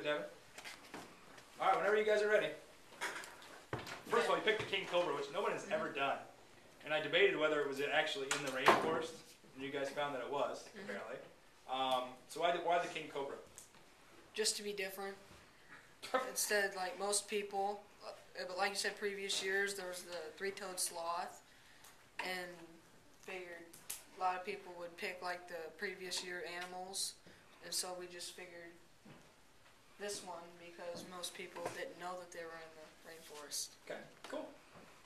Devon. All right, whenever you guys are ready. First of all, you picked the king cobra, which no one has ever done. And I debated whether it was actually in the rainforest, and you guys found that it was, apparently. So why the king cobra? Just to be different. Instead, like most people, but like you said, previous years, there was the three-toed sloth, and figured a lot of people would pick like the previous year animals, and so we just figured this one because most people didn't know that they were in the rainforest. Okay, cool.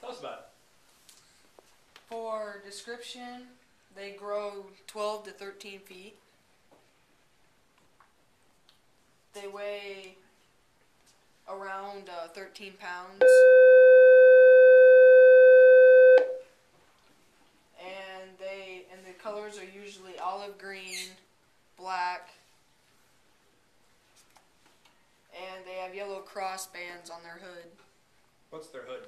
Tell us about it. For description, they grow 12 to 13 feet. They weigh around 13 pounds. And the colors are usually olive green, black, and they have yellow cross bands on their hood. What's their hood?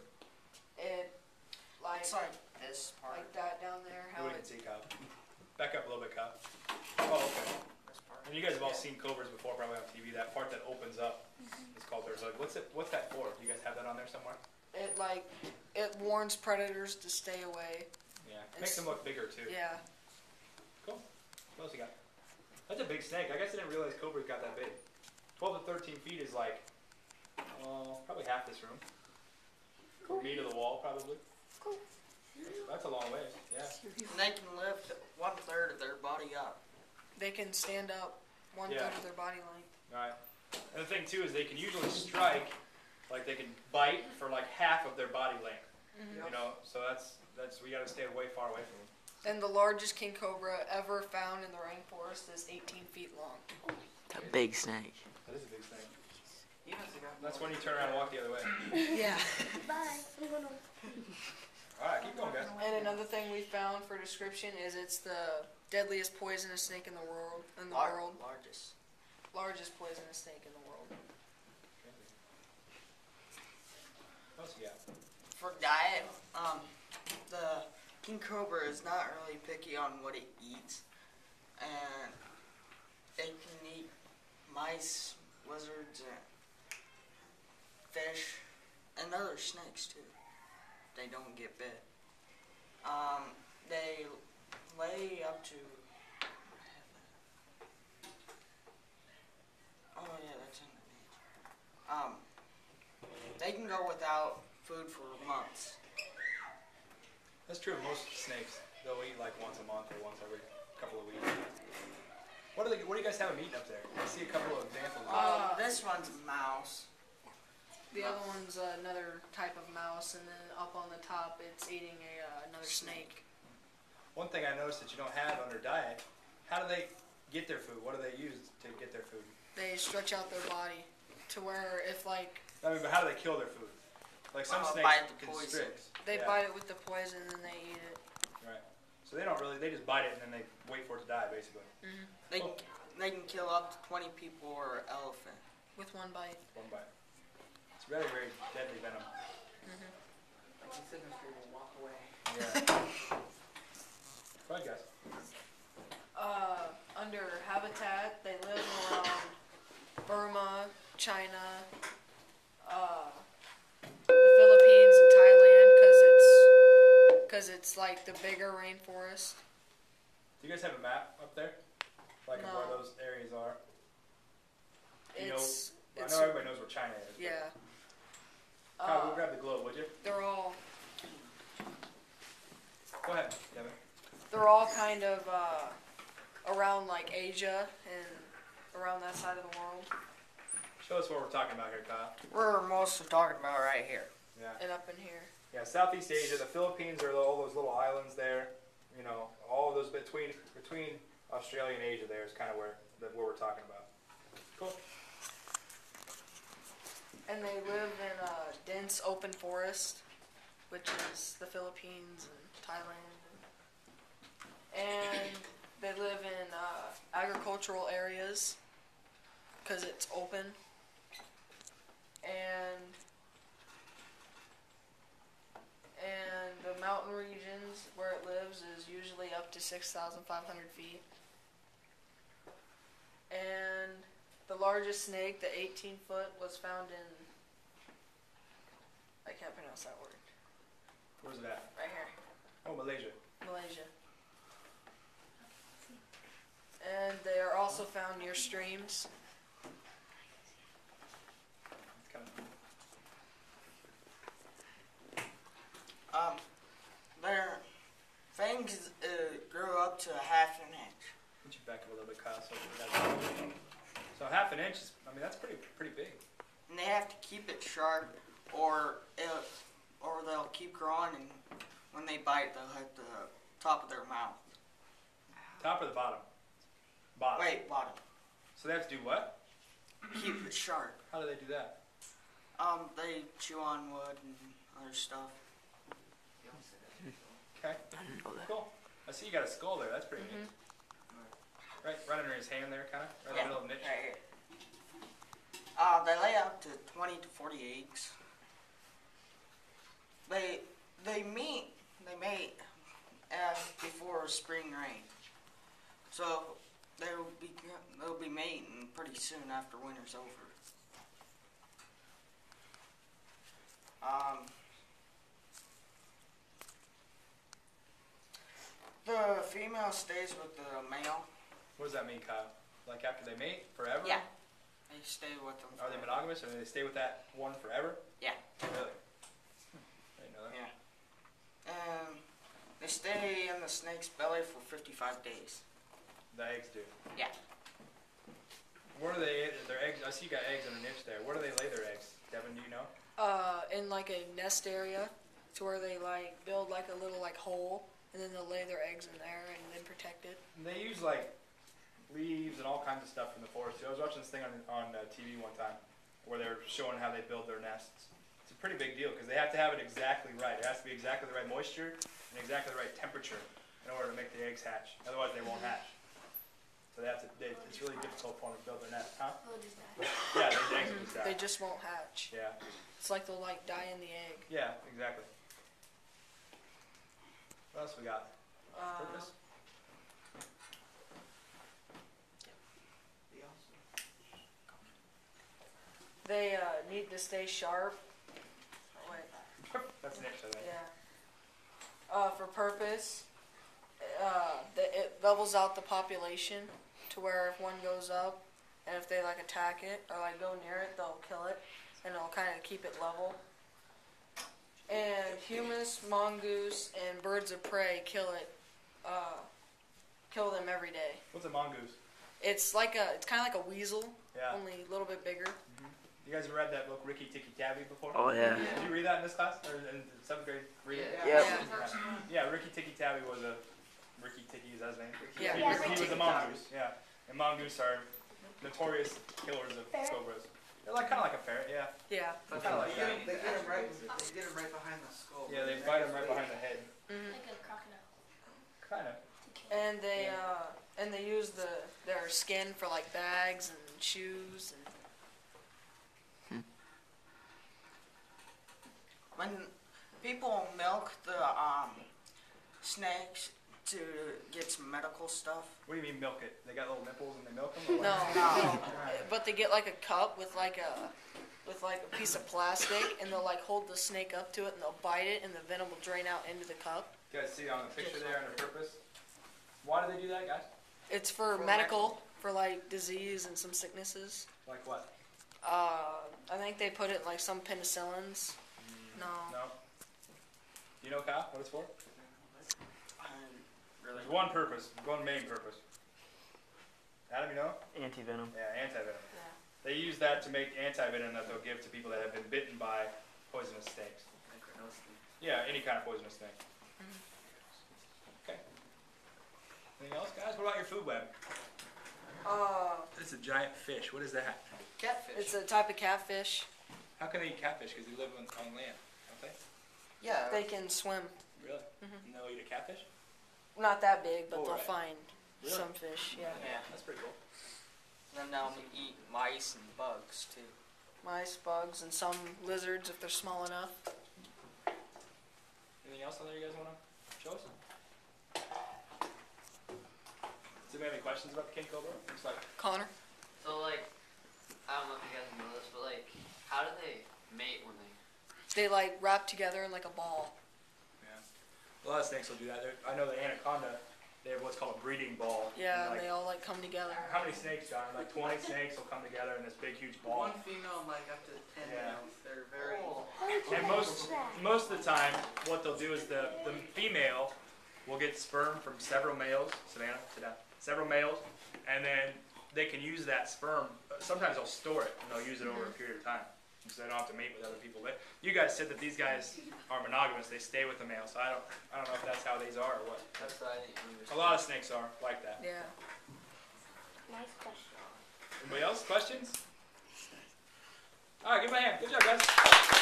It's like this part. Like that down there. How we can see, Kyle. Back up a little bit, Kyle. Oh, okay. This part. And you guys have all seen cobras before, probably on TV. That part that opens up is called their hood. What's that for? Do you guys have that on there somewhere? It warns predators to stay away. Yeah. Makes them look bigger too. Yeah. Cool. What else you got? That's a big snake. I guess I didn't realize cobras got that big. 12 to 13 feet is like, probably half this room. Cool. Me to the wall, probably. Cool. That's a long ways, yeah. And they can lift 1/3 of their body up. They can stand up 1/3 of their body length. All right. And the thing too is they can usually strike, like they can bite for like half of their body length. You know, so that's we got to stay far away from them. And the largest king cobra ever found in the rainforest is 18 feet long. A big snake. That is a big snake. That's when you turn around and walk the other way. Yeah. Bye. Alright, keep going, guys. And another thing we found for description is it's the deadliest poisonous snake in the world. Largest poisonous snake in the world. What else you got? For diet, the king cobra is not really picky on what it eats, and they can eat mice, lizards, and fish, and other snakes too. They don't get bit. They lay up to. Oh yeah, that's in the nature. They can go without food for months. That's true of most snakes. They'll eat like once a month or once every couple of weeks. What do you guys have them eating up there? I see a couple of examples. This one's a mouse. The other one's another type of mouse, and then up on the top it's eating another snake. One thing I noticed that you don't have under diet, how do they get their food? What do they use to get their food? They stretch out their body to where if like... I mean, but how do they kill their food? Like some snakes constrict. They bite it with the poison and then they eat it. Right. So they don't really, they just bite it and then they wait for it to die, basically. They can kill up to 20 people or an elephant. With one bite. One bite. It's very, very deadly venom. Like you said, Mr. will walk away. Yeah. Go ahead, guys. Under habitat, they live around Burma, China, the Philippines and Thailand because it's like the bigger rainforest. Do you guys have a map up there? Like of where those areas are? I know everybody knows where China is. Yeah. Kyle, we'll grab the globe, would you? They're all... Go ahead, Devon. They're all kind of around like Asia and around that side of the world. Show us what we're talking about here, Kyle. We're mostly talking about right here. Yeah. And up in here. Yeah, Southeast Asia. The Philippines are all those little islands there. You know, all of those between Australia and Asia. There is kind of where we're talking about. Cool. And they live in a dense open forest, which is the Philippines and Thailand. And they live in agricultural areas because it's open. And the mountain regions where it lives is usually up to 6,500 feet. And the largest snake, the 18-foot, was found in. I can't pronounce that word. Where's it at? Right here, Oh, Malaysia. Malaysia. And they are also found near streams. It's kind of Their fangs grow up to a half an inch. Put you back up a little bit, Kyle. So half an inch is, I mean, that's pretty big. And they have to keep it sharp, or they'll keep growing, and when they bite, they'll hit the top of their mouth. Top or the bottom? Bottom. Wait, bottom. So they have to do what? Keep it sharp. How do they do that? They chew on wood and other stuff. Okay. I didn't know that. Cool. I see you got a skull there. That's pretty neat. Right under his hand there, kind of. Right in the middle of the niche. Right here. They lay up to 20 to 40 eggs. They mate before spring rain. So they'll be mating pretty soon after winter's over. The female stays with the male. What does that mean, Kyle? Like after they mate forever? Yeah. They stay with them. Are they forever. monogamous, or do they stay with that one forever? Yeah. Really? I didn't know that. Yeah. And they stay in the snake's belly for 55 days. The eggs do. Yeah. Where do they? Their eggs. I see you got eggs in a niche there. Where do they lay their eggs? Devon, do you know? In like a nest area, to where they like build like a little like hole, and then they'll lay their eggs in there and then protect it. And they use like leaves and all kinds of stuff from the forest. I was watching this thing on TV one time where they were showing how they build their nests. It's a pretty big deal because they have to have it exactly right. It has to be exactly the right moisture and exactly the right temperature in order to make the eggs hatch. Otherwise, they won't hatch. So they have to. It's really difficult for them to build their nest, huh? Yeah, their eggs will just die. They just won't hatch. Yeah. It's like they'll like die in the egg. Yeah, exactly. What else we got? Purpose? They need to stay sharp. Oh, wait. That's next, I think. Yeah. For purpose, it levels out the population to where if one goes up, and if they like attack it or like go near it, they'll kill it, and it'll kind of keep it level. And humus, mongoose, and birds of prey kill them every day. What's a mongoose? It's kind of like a weasel, Yeah. only a little bit bigger. You guys have read that book, Ricky Tikki Tavi, before? Oh yeah. Did you read that in this class? Or in 7th grade? Read it? Yeah. Yeah, Ricky Tikki Tavi was a... Ricky Tikki, is that his name? Yeah. He was a mongoose, yeah. And mongoose are notorious killers of cobras. They're like kind of like a ferret, yeah. Yeah. Kind of like that. They get him right behind the skull. Yeah, they bite him right behind the head. Like a crocodile. Kind of. And they use their skin for like bags and shoes and. When people milk the snakes to get some medical stuff. What do you mean milk it? They got little nipples and they milk them? Or No, what? no. But they get like a cup with like a piece of plastic, and they'll like hold the snake up to it, and they'll bite it, and the venom will drain out into the cup. You guys see on the picture there under purpose? Why do they do that, guys? It's for medical, for like disease and some sicknesses. Like what? I think they put it in like some penicillins. No. No? Do you know, Kyle, what it's for? Really? There's one purpose, one main purpose. Adam, you know? Anti-venom. Yeah, anti-venom. Yeah. They use that to make anti-venom that they'll give to people that have been bitten by poisonous snakes. Yeah, any kind of poisonous snake. Okay. Anything else, guys? What about your food web? It's a giant fish. What is that? Catfish. It's a type of catfish. How can they eat catfish? Because they live on land, don't they? Yeah. They can swim. Really? And they'll eat a catfish? Not that big, but Oh, they'll right. find Really? some fish. Yeah. Yeah. That's pretty cool. Then they'll eat mice and bugs too. Mice, bugs, and some lizards if they're small enough. Anything else on there you guys want to show us? Does anybody have any questions about the king cobra? Looks like Connor? So like, they like wrap together in like a ball. Yeah. A lot of snakes will do that. I know the anaconda, they have what's called a breeding ball. Yeah, And and they all like come together. how many snakes, John? Like 20 snakes will come together in this big, huge ball. One female and like up to 10 Yeah. males. They're very. And most of the time, what they'll do is the female will get sperm from several males. Savannah, sit down. Several males, and then they can use that sperm. Sometimes they'll store it and they'll use it over a period of time, so they don't have to mate with other people. But you guys said that these guys are monogamous; they stay with the male. So I don't know if that's how these are or what. That's what I didn't understand. A lot of snakes are like that. Yeah. Nice question. Anybody else? Questions? All right, give me a hand. Good job, guys.